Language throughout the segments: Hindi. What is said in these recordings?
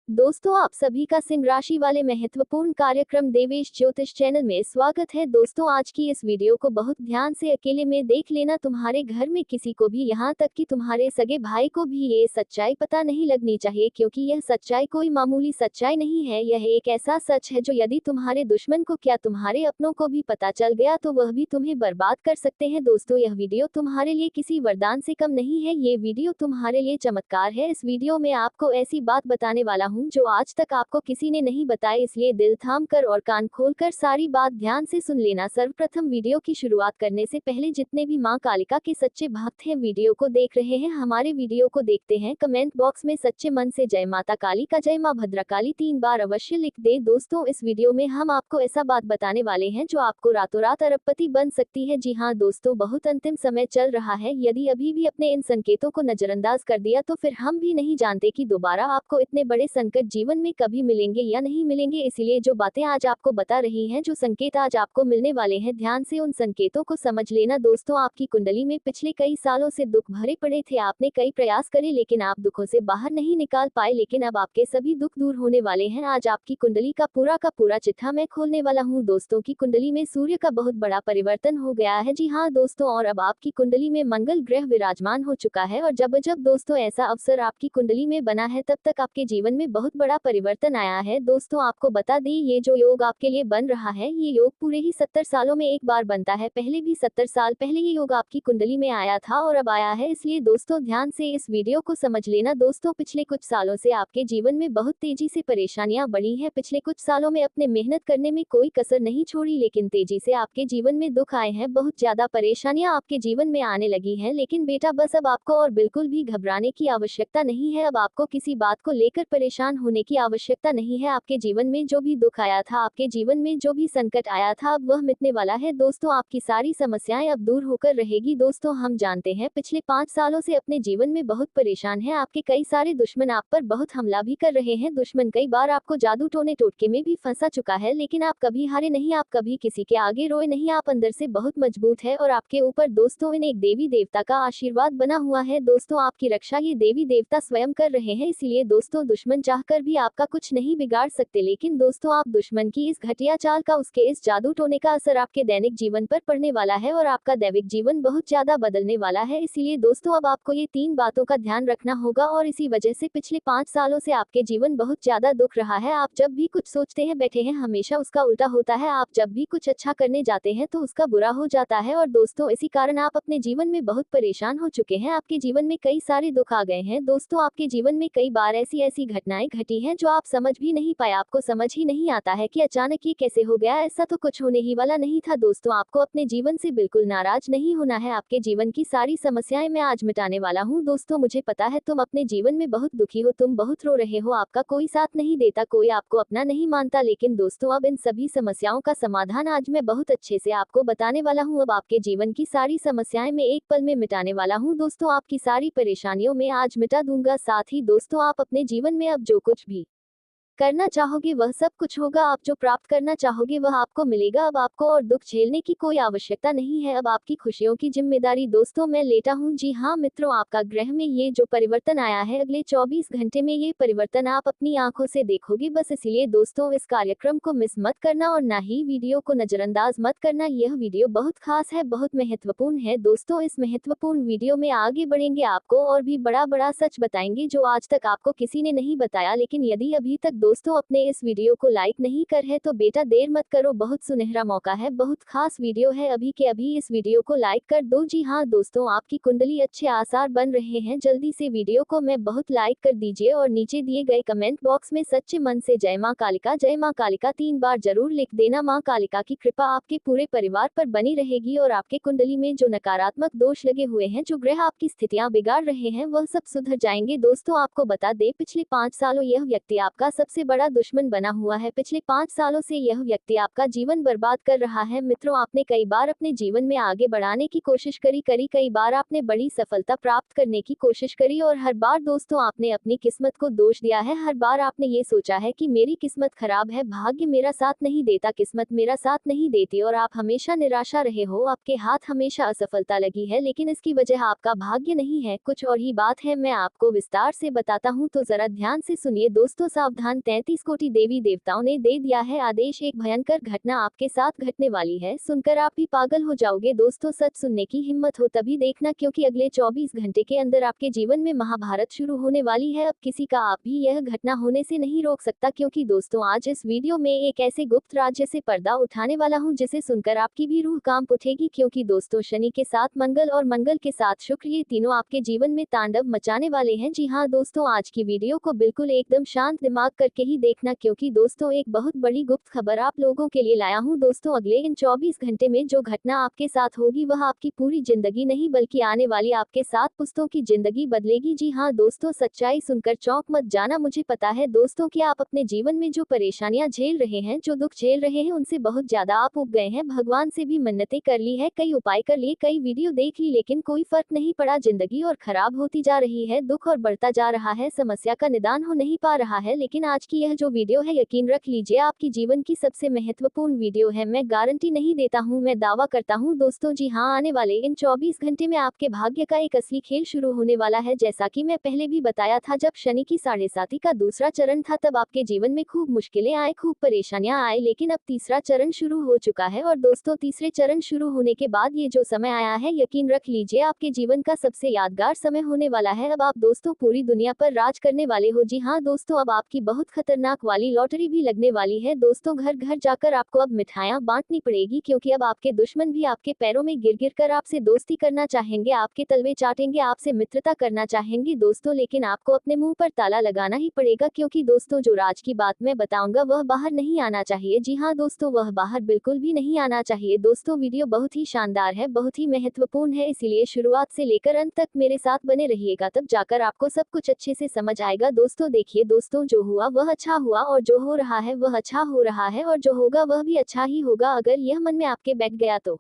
दोस्तों आप सभी का सिंह राशि वाले महत्वपूर्ण कार्यक्रम देवेश ज्योतिष चैनल में स्वागत है। दोस्तों आज की इस वीडियो को बहुत ध्यान से अकेले में देख लेना। तुम्हारे घर में किसी को भी, यहाँ तक कि तुम्हारे सगे भाई को भी ये सच्चाई पता नहीं लगनी चाहिए, क्योंकि यह सच्चाई कोई मामूली सच्चाई नहीं है। यह एक ऐसा सच है जो यदि तुम्हारे दुश्मन को क्या तुम्हारे अपनों को भी पता चल गया तो वह भी तुम्हें बर्बाद कर सकते हैं। दोस्तों यह वीडियो तुम्हारे लिए किसी वरदान से कम नहीं है, ये वीडियो तुम्हारे लिए चमत्कार है। इस वीडियो में आपको ऐसी बात बताने वाला हूँ जो आज तक आपको किसी ने नहीं बताई, इसलिए दिल थाम कर और कान खोलकर सारी बात ध्यान से सुन लेना। सर्वप्रथम वीडियो की शुरुआत करने से पहले जितने भी मां कालिका के सच्चे भक्त हैं, वीडियो को देख रहे हैं, हमारे वीडियो को देखते हैं, कमेंट बॉक्स में सच्चे मन से जय माता काली का, जय मां भद्रकाली 3 बार अवश्य लिख दे। दोस्तों इस वीडियो में हम आपको ऐसा बात बताने वाले हैं जो आपको रातों रात अरबपति बन सकती है। जी हाँ दोस्तों, बहुत अंतिम समय चल रहा है। यदि अभी भी अपने इन संकेतों को नजरअंदाज कर दिया तो फिर हम भी नहीं जानते कि दोबारा आपको इतने बड़े संकट जीवन में कभी मिलेंगे या नहीं मिलेंगे। इसलिए जो बातें आज आपको बता रही हैं, जो संकेत आज आपको मिलने वाले हैं, ध्यान से उन संकेतों को समझ लेना। दोस्तों आपकी कुंडली में पिछले कई सालों से दुख भरे पड़े थे, आपने कई प्रयास करे लेकिन आप दुखों से बाहर नहीं निकाल पाए, लेकिन अब आपके सभी दुख दूर होने वाले हैं। आज आपकी कुंडली का पूरा चिट्ठा मैं खोलने वाला हूँ। दोस्तों की कुंडली में सूर्य का बहुत बड़ा परिवर्तन हो गया है। जी हाँ दोस्तों, और अब आपकी कुंडली में मंगल ग्रह विराजमान हो चुका है, और जब जब दोस्तों ऐसा अवसर आपकी कुंडली में बना है तब तक आपके जीवन में बहुत बड़ा परिवर्तन आया है। दोस्तों आपको बता दें, ये जो योग आपके लिए बन रहा है, ये योग पूरे ही 70 सालों में एक बार बनता है। पहले भी 70 साल पहले ये योग आपकी कुंडली में आया था और अब आया है, इसलिए दोस्तों ध्यान से इस वीडियो को समझ लेना। दोस्तों पिछले कुछ सालों से आपके जीवन में बहुत तेजी से परेशानियां बढ़ी हैं। पिछले कुछ सालों में अपने मेहनत करने में कोई कसर नहीं छोड़ी, लेकिन तेजी से आपके जीवन में दुख आए हैं, बहुत ज्यादा परेशानियां आपके जीवन में आने लगी हैं। लेकिन बेटा बस अब आपको और बिल्कुल भी घबराने की आवश्यकता नहीं है। अब आपको किसी बात को लेकर परेशान होने की आवश्यकता नहीं है। आपके जीवन में जो भी दुख आया था, आपके जीवन में जो भी संकट आया था, अब वह मिटने वाला है। दोस्तों आपकी सारी समस्याएं अब दूर होकर रहेगी। दोस्तों हम जानते हैं पिछले 5 सालों से अपने जीवन में बहुत परेशान हैं। आपके कई सारे दुश्मन आप पर बहुत हमला भी कर रहे हैं। दुश्मन कई बार आपको जादू टोने टोटके में भी फंसा चुका है, लेकिन आप कभी हारे नहीं, आप कभी किसी के आगे रोए नहीं, आप अंदर से बहुत मजबूत है। और आपके ऊपर दोस्तों इन एक देवी देवता का आशीर्वाद बना हुआ है। दोस्तों आपकी रक्षा ये देवी देवता स्वयं कर रहे हैं, इसीलिए दोस्तों दुश्मन चाहकर भी आपका कुछ नहीं बिगाड़ सकते। लेकिन दोस्तों आप दुश्मन की इस घटिया चाल का, उसके इस जादू टोने का असर आपके दैनिक जीवन पर पड़ने वाला है और आपका दैविक जीवन बहुत ज्यादा बदलने वाला है। इसीलिए दोस्तों अब आपको ये 3 बातों का ध्यान रखना होगा, और इसी वजह से पिछले 5 सालों से आपके जीवन बहुत ज्यादा दुख रहा है। आप जब भी कुछ सोचते हैं बैठे हैं, हमेशा उसका उल्टा होता है। आप जब भी कुछ अच्छा करने जाते हैं तो उसका बुरा हो जाता है, और दोस्तों इसी कारण आप अपने जीवन में बहुत परेशान हो चुके हैं। आपके जीवन में कई सारे दुख आ गए हैं। दोस्तों आपके जीवन में कई बार ऐसी घटनाएं घटी हैं जो आप समझ भी नहीं पाए, आपको समझ ही नहीं आता है कि अचानक ये कैसे हो गया, ऐसा तो कुछ होने ही वाला नहीं था। दोस्तों आपको अपने जीवन से बिल्कुल नाराज नहीं होना है। आपके जीवन की सारी समस्याएं मैं आज मिटाने वाला हूँ। दोस्तों मुझे पता है तुम अपने जीवन में बहुत दुखी हो, तुम बहुत रो रहे हो, आपका कोई साथ नहीं देता, कोई आपको अपना नहीं मानता, लेकिन दोस्तों अब इन सभी समस्याओं का समाधान आज मैं बहुत अच्छे से आपको बताने वाला हूँ। अब आपके जीवन की सारी समस्याएं मैं एक पल में मिटाने वाला हूँ। दोस्तों आपकी सारी परेशानियों में आज मिटा दूंगा। साथ ही दोस्तों आप अपने जीवन में अब जो कुछ भी करना चाहोगे वह सब कुछ होगा। आप जो प्राप्त करना चाहोगे वह आपको मिलेगा। अब आपको और दुख झेलने की कोई आवश्यकता नहीं है, अब आपकी खुशियों की जिम्मेदारी दोस्तों मैं लेता हूँ। जी हाँ मित्रों, आपका ग्रह में ये जो परिवर्तन आया है, अगले 24 घंटे में ये परिवर्तन आप अपनी आंखों से देखोगे। बस इसलिए दोस्तों इस कार्यक्रम को मिस मत करना, और ना ही वीडियो को नजरअंदाज मत करना। यह वीडियो बहुत खास है, बहुत महत्वपूर्ण है। दोस्तों इस महत्वपूर्ण वीडियो में आगे बढ़ेंगे, आपको और भी बड़ा बड़ा सच बताएंगे जो आज तक आपको किसी ने नहीं बताया। लेकिन यदि अभी तक दोस्तों अपने इस वीडियो को लाइक नहीं कर है तो बेटा देर मत करो, बहुत सुनहरा मौका है, बहुत खास वीडियो है, अभी के अभी इस वीडियो को लाइक कर दो। जी हाँ दोस्तों, आपकी कुंडली अच्छे आसार बन रहे हैं, जल्दी से वीडियो को मैं बहुत लाइक कर दीजिए, और नीचे दिए गए कमेंट बॉक्स में सच्चे मन से जय मां कालिका 3 बार जरूर लिख देना। मां कालिका की कृपा आपके पूरे परिवार पर बनी रहेगी, और आपके कुंडली में जो नकारात्मक दोष लगे हुए हैं, जो ग्रह आपकी स्थितियां बिगाड़ रहे हैं, वह सब सुधर जाएंगे। दोस्तों आपको बता दे, पिछले 5 सालों यह व्यक्ति आपका सबसे सबसे बड़ा दुश्मन बना हुआ है। पिछले 5 सालों से यह व्यक्ति आपका जीवन बर्बाद कर रहा है। मित्रों, आपने कई बार अपने जीवन में आगे बढ़ाने की कोशिश करी कई बार आपने बड़ी सफलता प्राप्त करने की कोशिश करी और हर बार दोस्तों आपने अपनी किस्मत को दोष दिया है। हर बार आपने ये सोचा है कि मेरी किस्मत खराब है, भाग्य मेरा साथ नहीं देता, किस्मत मेरा साथ नहीं देती और आप हमेशा निराशा रहे हो, आपके हाथ हमेशा असफलता लगी है। लेकिन इसकी वजह आपका भाग्य नहीं है, कुछ और ही बात है। मैं आपको विस्तार से बताता हूँ, तो जरा ध्यान से सुनिए दोस्तों। सावधान, 33 कोटि देवी देवताओं ने दे दिया है आदेश, एक भयंकर घटना आपके साथ घटने वाली है। सुनकर आप भी पागल हो जाओगे दोस्तों। सच सुनने की हिम्मत हो तभी देखना, क्योंकि अगले 24 घंटे के अंदर आपके जीवन में महाभारत शुरू होने वाली है। अब किसी का आप भी यह घटना होने से नहीं रोक सकता, क्योंकि दोस्तों आज इस वीडियो में एक ऐसे गुप्त राज्य से पर्दा उठाने वाला हूँ जिसे सुनकर आपकी भी रूह कांप उठेगी। क्योंकि दोस्तों शनि के साथ मंगल और मंगल के साथ शुक्र, ये तीनों आपके जीवन में तांडव मचाने वाले हैं। जी हाँ दोस्तों, आज की वीडियो को बिल्कुल एकदम शांत दिमाग करके ही देखना, क्योंकि दोस्तों एक बहुत बड़ी गुप्त खबर आप लोगों के लिए लाया हूँ। दोस्तों अगले इन 24 घंटे में जो घटना आपके साथ होगी वह आपकी पूरी जिंदगी नहीं बल्कि आने वाली आपके 7 पुश्तों की जिंदगी बदलेगी। जी हाँ दोस्तों, सच्चाई सुनकर चौंक मत जाना। मुझे पता है दोस्तों कि आप अपने जीवन में जो परेशानियां झेल रहे हैं, जो दुख झेल रहे हैं, उनसे बहुत ज्यादा आप उब गए हैं। भगवान से भी मन्नतें कर ली है, कई उपाय कर लिए, कई वीडियो देख ली, लेकिन कोई फर्क नहीं पड़ा। जिंदगी और खराब होती जा रही है, दुख और बढ़ता जा रहा है, समस्या का निदान हो नहीं पा रहा है। लेकिन आज की यह जो वीडियो है, यकीन रख लीजिए आपकी जीवन की सबसे महत्वपूर्ण वीडियो है। मैं गारंटी नहीं देता हूँ, मैं दावा करता हूँ दोस्तों। जी हाँ, आने वाले इन 24 घंटे में आपके भाग्य का एक असली खेल शुरू होने वाला है। जैसा कि मैं पहले भी बताया था, जब शनि की 7.5 का दूसरा चरण था तब आपके जीवन में खूब मुश्किलें आए, खूब परेशानियां आए, लेकिन अब तीसरा चरण शुरू हो चुका है। और दोस्तों तीसरे चरण शुरू होने के बाद ये जो समय आया है, यकीन रख लीजिए आपके जीवन का सबसे यादगार समय होने वाला है। अब आप दोस्तों पूरी दुनिया पर राज करने वाले हो। जी हाँ दोस्तों, अब आपकी बहुत खतरनाक वाली लॉटरी भी लगने वाली है। दोस्तों घर घर जाकर आपको अब मिठाइयां बांटनी पड़ेगी, क्योंकि अब आपके दुश्मन भी आपके पैरों में गिर गिर कर आपसे दोस्ती करना चाहेंगे, आपके तलवे चाटेंगे, आपसे मित्रता करना चाहेंगे दोस्तों। लेकिन आपको अपने मुंह पर ताला लगाना ही पड़ेगा, क्योंकि दोस्तों जो राज की बात मैं बताऊंगा वह बाहर नहीं आना चाहिए। जी हाँ दोस्तों, वह बाहर बिल्कुल भी नहीं आना चाहिए। दोस्तों वीडियो बहुत ही शानदार है, बहुत ही महत्वपूर्ण है, इसीलिए शुरुआत से लेकर अंत तक मेरे साथ बने रहिएगा, तब जाकर आपको सब कुछ अच्छे से समझ आएगा। दोस्तों देखिए दोस्तों, जो हुआ वह अच्छा हुआ और जो हो रहा है वह अच्छा हो रहा है और जो होगा वह भी अच्छा ही होगा। अगर यह मन में आपके बैठ गया तो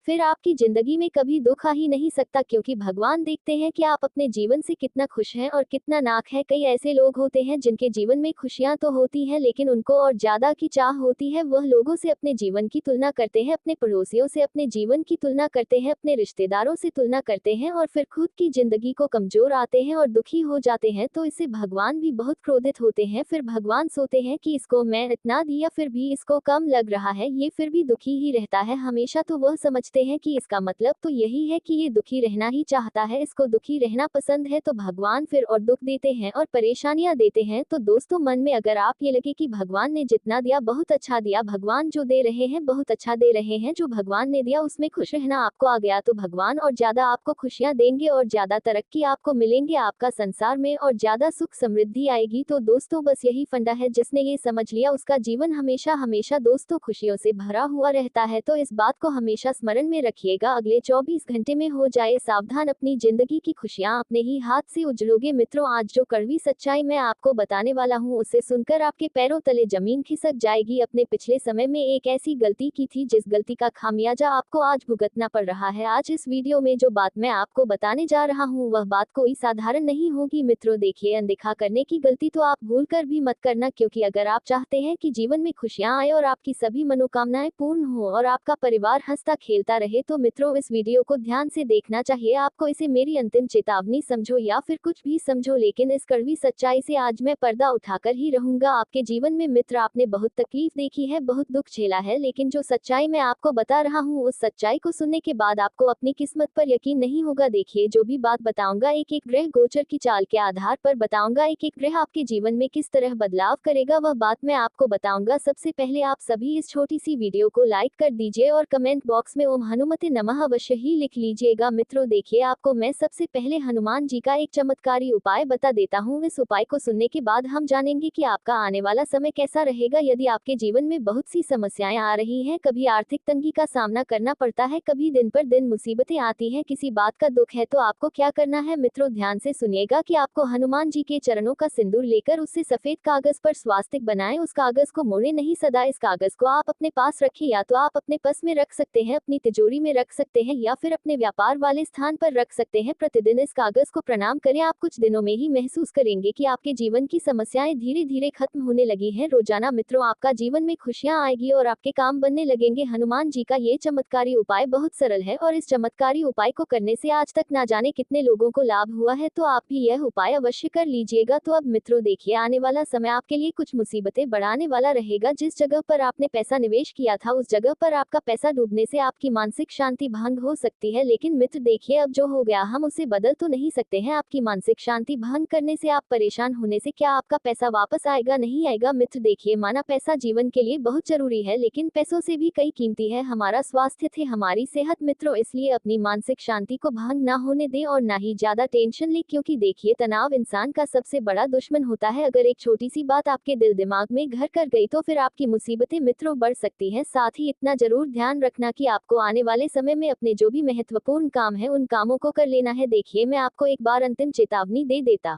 फिर आपकी जिंदगी में कभी दुख आ ही नहीं सकता, क्योंकि भगवान देखते हैं कि आप अपने जीवन से कितना खुश हैं और कितना नाक है। कई ऐसे लोग होते हैं जिनके जीवन में खुशियां तो होती हैं, लेकिन उनको और ज्यादा की चाह होती है। वह लोगों से अपने जीवन की तुलना करते हैं, अपने पड़ोसियों से अपने जीवन की तुलना करते हैं, अपने रिश्तेदारों से तुलना करते हैं और फिर खुद की जिंदगी को कमजोर आते हैं और दुखी हो जाते हैं। तो इससे भगवान भी बहुत क्रोधित होते हैं। फिर भगवान सोचते हैं कि इसको मैं इतना दिया फिर भी इसको कम लग रहा है, ये फिर भी दुखी ही रहता है हमेशा। तो वह समझते हैं कि इसका मतलब तो यही है कि ये दुखी रहना ही चाहता है, इसको दुखी रहना पसंद है। तो भगवान फिर और दुख देते हैं और परेशानियां देते हैं। तो दोस्तों मन में अगर आप ये लगे कि भगवान ने जितना दिया बहुत अच्छा दिया, भगवान जो दे रहे हैं बहुत अच्छा दे रहे हैं, जो भगवान ने दिया उसमें खुश रहना आपको आ गया, तो भगवान और ज्यादा आपको खुशियां देंगे और ज्यादा तरक्की आपको मिलेंगे आपका संसार में और ज्यादा सुख समृद्धि आएगी। तो दोस्तों बस यही फंडा है, जिसने ये समझ लिया उसका जीवन हमेशा हमेशा दोस्तों खुशियों से भरा हुआ रहता है। तो इस बात को हमेशा स्मरण में रखिएगा। अगले 24 घंटे में हो जाए सावधान, अपनी जिंदगी की खुशियां अपने ही हाथ से उजड़ोगे। मित्रों आज जो कड़वी सच्चाई मैं आपको बताने वाला हूं, उसे सुनकर आपके पैरों तले जमीन खिसक जाएगी। अपने पिछले समय में एक ऐसी गलती की थी जिस गलती का खामियाजा आपको आज भुगतना पड़ रहा है। आज इस वीडियो में जो बात मैं आपको बताने जा रहा हूँ वह बात कोई साधारण नहीं होगी। मित्रों देखिए, अनदेखा करने की गलती तो आप भूल कर भी मत करना, क्योंकि अगर आप चाहते हैं कि जीवन में खुशियां आए और आपकी सभी मनोकामनाएं पूर्ण हो और आपका परिवार हंसता खेलता रहे, तो मित्रों इस वीडियो को ध्यान से देखना चाहिए। आपको इसे मेरी अंतिम चेतावनी समझो या फिर कुछ भी समझो, लेकिन इस कड़वी सच्चाई से आज मैं पर्दा उठाकर ही रहूंगा। आपके जीवन में मित्र आपने बहुत तकलीफ देखी है, बहुत दुख झेला है, लेकिन जो सच्चाई मैं आपको बता रहा हूँ उस सच्चाई को सुनने के बाद आपको अपनी किस्मत पर यकीन नहीं होगा। देखिए जो भी बात बताऊंगा एक एक ग्रह गोचर की चाल के आधार पर बताऊंगा, एक एक ग्रह आपके जीवन में किस तरह बदलाव करेगा वह बात मैं आपको बताऊंगा। सबसे पहले आप सभी इस छोटी सी वीडियो को लाइक कर दीजिए और कमेंट बॉक्स में ओम ओम हनुमते नमः अवश्य ही लिख लीजिएगा। मित्रों देखिए, आपको मैं सबसे पहले हनुमान जी का एक चमत्कारी उपाय बता देता हूँ। इस उपाय को सुनने के बाद हम जानेंगे कि आपका आने वाला समय कैसा रहेगा। यदि आपके जीवन में बहुत सी समस्याएं आ रही हैं, कभी आर्थिक तंगी का सामना करना पड़ता है, कभी दिन पर दिन मुसीबतें आती हैं, किसी बात का दुख है, तो आपको क्या करना है मित्रों, ध्यान से सुनिएगा कि आपको हनुमान जी के चरणों का सिंदूर लेकर उससे सफेद कागज पर स्वास्तिक बनाएं। उस कागज को मोड़े नहीं, सदा इस कागज को आप अपने पास रखें। या तो आप अपने पर्स में रख सकते हैं, अपनी तिजोरी में रख सकते हैं, या फिर अपने व्यापार वाले स्थान पर रख सकते हैं। प्रतिदिन इस कागज को प्रणाम करें। आप कुछ दिनों में ही महसूस करेंगे कि आपके जीवन की समस्याएं धीरे धीरे खत्म होने लगी हैं। रोजाना मित्रों आपका जीवन में खुशियां आएगी और आपके काम बनने लगेंगे। हनुमान जी का ये चमत्कारी उपाय बहुत सरल है और इस चमत्कारी उपाय को करने से आज तक ना जाने कितने लोगों को लाभ हुआ है, तो आप भी यह उपाय अवश्य कर लीजिएगा। तो अब मित्रों देखिए, आने वाला समय आपके लिए कुछ मुसीबतें बढ़ाने वाला रहेगा। जिस जगह पर आपने पैसा निवेश किया था, उस जगह पर आपका पैसा डूबने से आपकी मानसिक शांति भंग हो सकती है। लेकिन मित्र देखिए, अब जो हो गया हम उसे बदल तो नहीं सकते हैं। आपकी मानसिक शांति भंग करने से, आप परेशान होने से क्या आपका पैसा वापस आएगा? नहीं आएगा। मित्र देखिए, माना पैसा जीवन के लिए बहुत जरूरी है, लेकिन पैसों से भी कई कीमती है हमारा स्वास्थ्य थे, हमारी सेहत। मित्रों इसलिए अपनी मानसिक शांति को भंग ना होने दें और ना ही ज्यादा टेंशन ले, क्योंकि देखिए तनाव इंसान का सबसे बड़ा दुश्मन होता है। अगर एक छोटी सी बात आपके दिल दिमाग में घर कर गई तो फिर आपकी मुसीबतें मित्रों बढ़ सकती हैं। साथ ही इतना जरूर ध्यान रखना कि आपको आने वाले समय में अपने जो भी महत्वपूर्ण काम है, उन कामों को कर लेना है। देखिए, मैं आपको एक बार अंतिम चेतावनी दे देता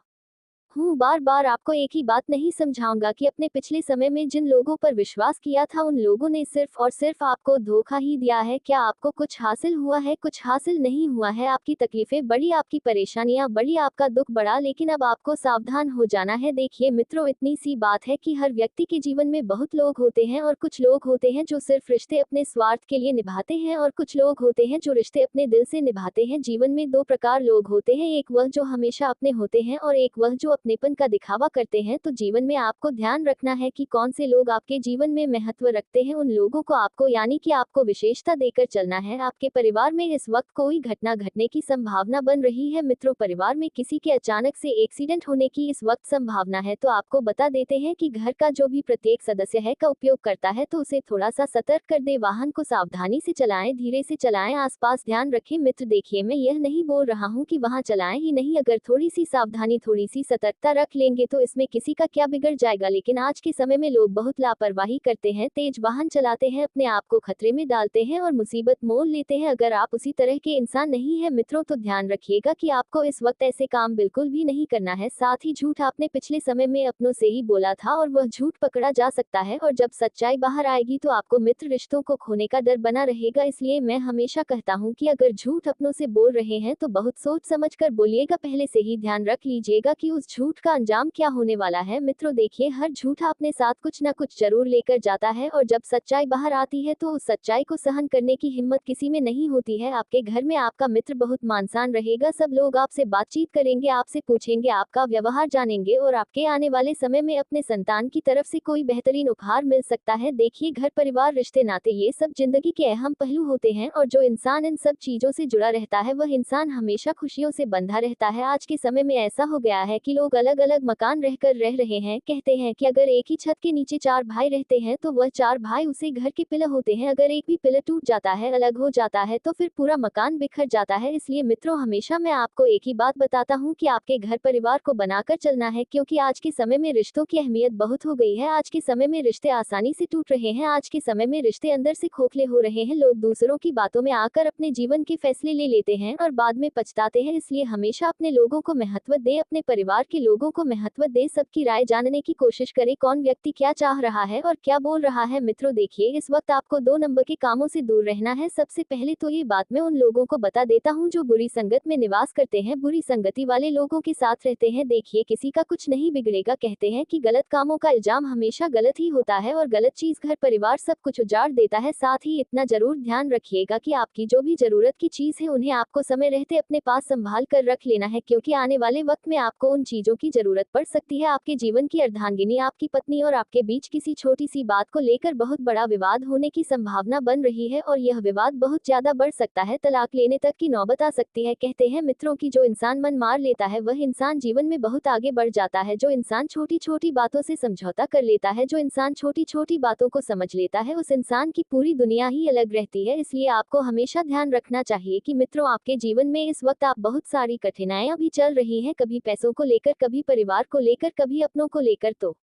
हूँ, बार बार आपको एक ही बात नहीं समझाऊंगा कि अपने पिछले समय में जिन लोगों पर विश्वास किया था, उन लोगों ने सिर्फ और सिर्फ आपको धोखा ही दिया है। क्या आपको कुछ हासिल हुआ है? कुछ हासिल नहीं हुआ है। आपकी तकलीफें बढ़ी, आपकी परेशानियां बढ़ी, आपका दुख बढ़ा, लेकिन अब आपको सावधान हो जाना है। देखिए मित्रों, इतनी सी बात है कि हर व्यक्ति के जीवन में बहुत लोग होते हैं, और कुछ लोग होते हैं जो सिर्फ रिश्ते अपने स्वार्थ के लिए निभाते हैं, और कुछ लोग होते हैं जो रिश्ते अपने दिल से निभाते हैं। जीवन में दो प्रकार लोग होते हैं, एक वह जो हमेशा अपने होते हैं और एक वह जो अपनेपन का दिखावा करते हैं। तो जीवन में आपको ध्यान रखना है कि कौन से लोग आपके जीवन में महत्व रखते हैं। उन लोगों को आपको, यानी कि आपको विशेषता देकर चलना है। आपके परिवार में इस वक्त कोई घटना घटने की संभावना बन रही है। मित्रों परिवार में किसी के अचानक से एक्सीडेंट होने की इस वक्त संभावना है। तो आपको बता देते हैं कि घर का जो भी प्रत्येक सदस्य है का उपयोग करता है, तो उसे थोड़ा सा सतर्क कर दे। वाहन को सावधानी से चलाएं, धीरे से चलाएं, आसपास ध्यान रखें। मित्र देखिए, मैं यह नहीं बोल रहा हूँ कि वहां चलाएं ही नहीं। अगर थोड़ी सी सावधानी, थोड़ी सी सतर्कता रख लेंगे तो इसमें किसी का क्या बिगड़ जाएगा। लेकिन आज के समय में लोग बहुत लापरवाही करते हैं, तेज वाहन चलाते हैं, अपने आप को खतरे में डालते हैं और मुसीबत मोल लेते हैं। अगर आप उसी तरह के इंसान नहीं है मित्रों, तो ध्यान रखिएगा कि आपको इस वक्त ऐसे काम बिल्कुल भी नहीं करना है। साथ ही झूठ आपने पिछले समय में अपनों से ही बोला था और वह झूठ पकड़ा जा सकता है, और जब सच्चाई बाहर आएगी तो आपको मित्र रिश्तों को खोने का डर बना रहेगा। इसलिए मैं हमेशा कहता हूँ कि अगर झूठ अपनों से बोल रहे हैं तो बहुत सोच समझ कर बोलिएगा। पहले से ही ध्यान रख लीजिएगा कि उस झूठ का अंजाम क्या होने वाला है। मित्रों देखिए, हर झूठ अपने साथ कुछ न कुछ जरूर लेकर जाता है, और जब सच्चाई बाहर आती है तो उस सच्चाई को सहन करने की हिम्मत किसी में नहीं होती है। आपके घर में आपका मित्र बहुत मानसान रहेगा, सब लोग आपसे बातचीत करेंगे, आपसे पूछेंगे, आपका व्यवहार जानेंगे, और आपके आने वाले समय में अपने संतान की तरफ से कोई बेहतरीन उपहार मिल सकता है। देखिए, घर परिवार रिश्ते नाते ये सब जिंदगी के अहम पहलू होते हैं, और जो इंसान इन सब चीजों से जुड़ा रहता है वह इंसान हमेशा खुशियों से बंधा रहता है। आज के समय में ऐसा हो गया है कि लोग अलग अलग मकान रहकर रह रहे हैं। कहते हैं कि अगर एक ही छत के नीचे चार भाई रहते हैं तो वह चार भाई उसे घर के पिलर होते हैं। अगर एक भी पिलर टूट जाता है, अलग हो जाता है, तो फिर पूरा मकान बिखर जाता है। इसलिए मित्रों, हमेशा मैं आपको एक ही बात बताता हूँ कि आपके घर परिवार को बनाकर चलना है, क्योंकि आज के समय में रिश्तों की अहमियत बहुत हो गई है। आज के समय में रिश्ते आसानी से टूट रहे हैं, आज के समय में रिश्ते अंदर से खोखले हो रहे हैं। लोग दूसरों की बातों में आकर अपने जीवन के फैसले ले लेते हैं और बाद में पछताते हैं। इसलिए हमेशा अपने लोगों को महत्व दे, अपने परिवार के लोगों को महत्व दे, सबकी राय जानने की कोशिश करे, कौन व्यक्ति क्या चाह रहा है और क्या बोल रहा है। मित्रों देखिए, इस वक्त आपको 2 नंबर के कामों से दूर रहना है। सबसे पहले तो ये बात मैं उन लोगों को बता देता हूँ जो बुरी संगत में निवास करते हैं, बुरी संगति वाले लोगों के साथ रहते हैं। देखिए, किसी का कुछ नहीं बिगड़ेगा। कहते हैं कि गलत कामों का इल्जाम हमेशा गलत ही होता है, और गलत चीज घर परिवार सब कुछ उजाड़ देता है। साथ ही इतना जरूर ध्यान रखिएगा कि आपकी जो भी जरूरत की चीज है, उन्हें आपको समय रहते अपने पास संभाल कर रख लेना है, क्योंकि आने वाले वक्त में आपको उन चीजों चीजों की जरूरत पड़ सकती है। आपके जीवन की अर्धांगिनी आपकी पत्नी और आपके बीच किसी छोटी सी बात को लेकर बहुत बड़ा विवाद होने की संभावना बन रही है और यह विवाद बहुत ज्यादा बढ़ सकता है, तलाक लेने तक की नौबत आ सकती है। कहते हैं मित्रों की जो इंसान मन मार लेता है वह इंसान जीवन में बहुत आगे बढ़ जाता है। जो इंसान छोटी छोटी बातों से समझौता कर लेता है, जो इंसान छोटी छोटी बातों को समझ लेता है, उस इंसान की पूरी दुनिया ही अलग रहती है। इसलिए आपको हमेशा ध्यान रखना चाहिए कि मित्रों आपके जीवन में इस वक्त आप बहुत सारी कठिनाइयां भी चल रही हैं, कभी पैसों को लेकर, कभी परिवार को लेकर, कभी अपनों को लेकर, तो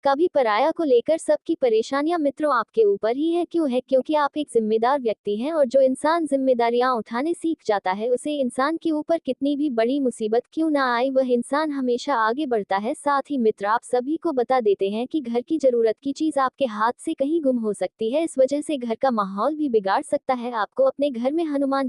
कभी पराया को लेकर। सबकी परेशानियां मित्रों आपके ऊपर ही है। क्यों है? क्योंकि आप एक जिम्मेदार व्यक्ति हैं और जो इंसान जिम्मेदारियां उठाने सीख जाता है, उसे इंसान के ऊपर कितनी भी बड़ी मुसीबत क्यों ना आए, वह इंसान हमेशा आगे बढ़ता है। साथ ही मित्र आप सभी को बता देते हैं कि घर की जरूरत की चीज आपके हाथ से कहीं गुम हो सकती है, इस वजह से घर का माहौल भी बिगाड़ सकता है। आपको अपने घर में हनुमान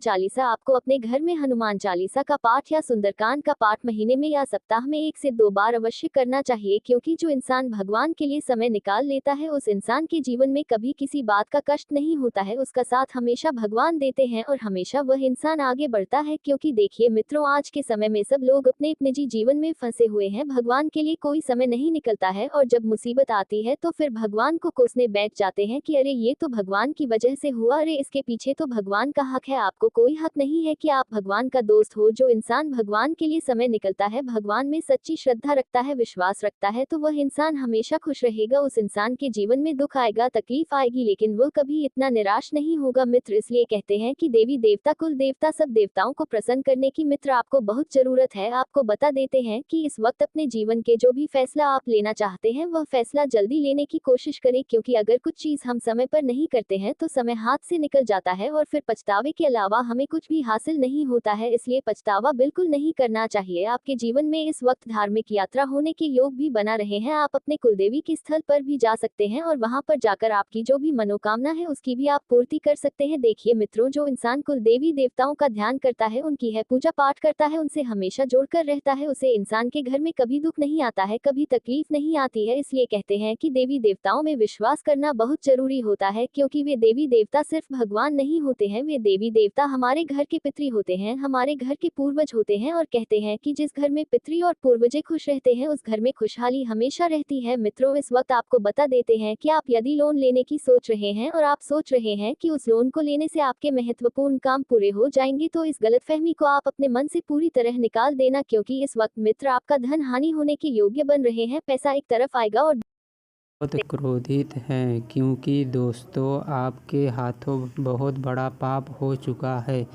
चालीसा का पाठ या सुंदरकांड का पाठ महीने में या सप्ताह में 1 से 2 बार अवश्य करना चाहिए, क्योंकि जो इंसान भगवान के लिए समय निकाल लेता है, उस इंसान के जीवन में कभी किसी बात का कष्ट नहीं होता है, उसका साथ हमेशा भगवान देते हैं और हमेशा वह इंसान आगे बढ़ता है। क्योंकि देखिए मित्रों, आज के समय में सब लोग अपने निजी जीवन में फंसे हुए हैं, भगवान के लिए कोई समय नहीं निकलता है और जब मुसीबत आती है तो फिर भगवान को कोसने बैठ जाते हैं कि अरे ये तो भगवान की वजह से हुआ, अरे इसके पीछे तो भगवान का हक है। आपको कोई हक नहीं है कि आप भगवान का दोस्त हो। जो इंसान भगवान के लिए समय निकलता है, भगवान में सच्ची श्रद्धा रखता है, विश्वास रखता है, तो वह इंसान हमेशा खुश रहेगा। उस इंसान के जीवन में दुख आएगा, तकलीफ आएगी, लेकिन वह कभी इतना निराश नहीं होगा। मित्र इसलिए कहते हैं कि देवी देवता, कुल देवता, सब देवताओं को प्रसन्न करने की मित्र आपको बहुत जरूरत है। आपको बता देते हैं कि इस वक्त अपने जीवन के जो भी फैसला आप लेना चाहते हैं, वह फैसला जल्दी लेने की कोशिश करें, क्योंकि अगर कुछ चीज हम समय पर नहीं करते हैं तो समय हाथ से निकल जाता है और फिर पछतावे के अलावा हमें कुछ भी हासिल नहीं होता है। इसलिए पछतावा बिल्कुल नहीं करना चाहिए। आपके जीवन में इस वक्त धार्मिक यात्रा होने के योग भी बना रहे हैं। आप अपने कुलदेवी के स्थल पर भी जा सकते हैं और वहां पर जाकर आपकी जो भी मनोकामना है उसकी भी आप पूर्ति कर सकते हैं। देखिए मित्रों, जो इंसान कुल देवी देवताओं का ध्यान करता है, उनकी है पूजा पाठ करता है, उनसे हमेशा जोड़कर रहता है, उसे इंसान के घर में कभी दुख नहीं आता है, कभी तकलीफ नहीं आती है। इसलिए कहते हैं कि देवी देवताओं में विश्वास करना बहुत जरूरी होता है, क्योंकि वे देवी देवता सिर्फ भगवान नहीं होते हैं, वे देवी देवता हमारे घर के पितृ होते हैं, हमारे घर के पूर्वज होते हैं। और कहते हैं कि जिस घर में पितृ और पूर्वजे खुश रहते हैं, उस घर में खुशहाली हमेशा रहती है। मित्रों इस वक्त आपको बता देते हैं कि आप यदि लोन लेने की सोच रहे हैं और आप सोच रहे हैं कि उस लोन को लेने से आपके महत्वपूर्ण काम पूरे हो जाएंगे, तो इस गलतफहमी को आप अपने मन से पूरी तरह निकाल देना, क्योंकि इस वक्त मित्र आपका धन हानि होने के योग्य बन रहे हैं। पैसा एक तरफ आएगा और बहुत क्रोधित हैं, क्योंकि दोस्तों आपके हाथों बहुत बड़ा पाप हो चुका है।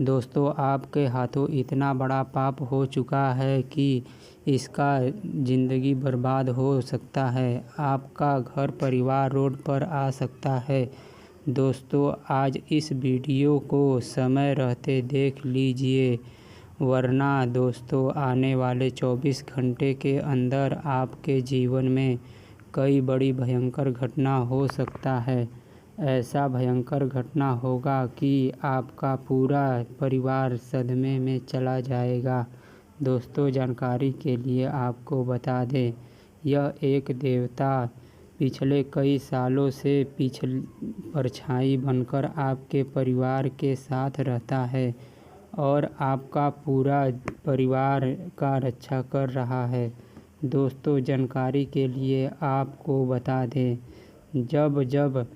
दोस्तों आपके हाथों इतना बड़ा पाप हो चुका है कि इसका ज़िंदगी बर्बाद हो सकता है, आपका घर परिवार रोड पर आ सकता है। दोस्तों आज इस वीडियो को समय रहते देख लीजिए, वरना दोस्तों आने वाले 24 घंटे के अंदर आपके जीवन में कई बड़ी भयंकर घटना हो सकता है। ऐसा भयंकर घटना होगा कि आपका पूरा परिवार सदमे में चला जाएगा। दोस्तों जानकारी के लिए आपको बता दें, यह एक देवता पिछले कई सालों से परछाई बनकर आपके परिवार के साथ रहता है और आपका पूरा परिवार का रक्षा कर रहा है। दोस्तों जानकारी के लिए आपको बता दें, जब जब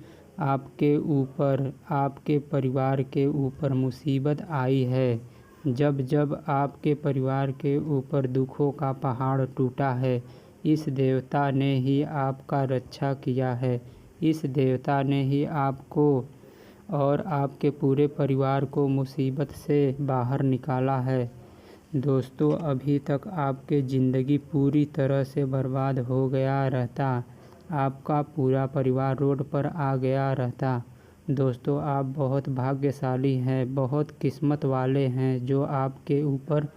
आपके ऊपर, आपके परिवार के ऊपर मुसीबत आई है, जब जब आपके परिवार के ऊपर दुखों का पहाड़ टूटा है, इस देवता ने ही आपका रक्षा किया है। इस देवता ने ही आपको और आपके पूरे परिवार को मुसीबत से बाहर निकाला है। दोस्तों अभी तक आपकी ज़िंदगी पूरी तरह से बर्बाद हो गया रहता, आपका पूरा परिवार रोड पर आ गया रहता। दोस्तों आप बहुत भाग्यशाली हैं, बहुत किस्मत वाले हैं जो आपके ऊपर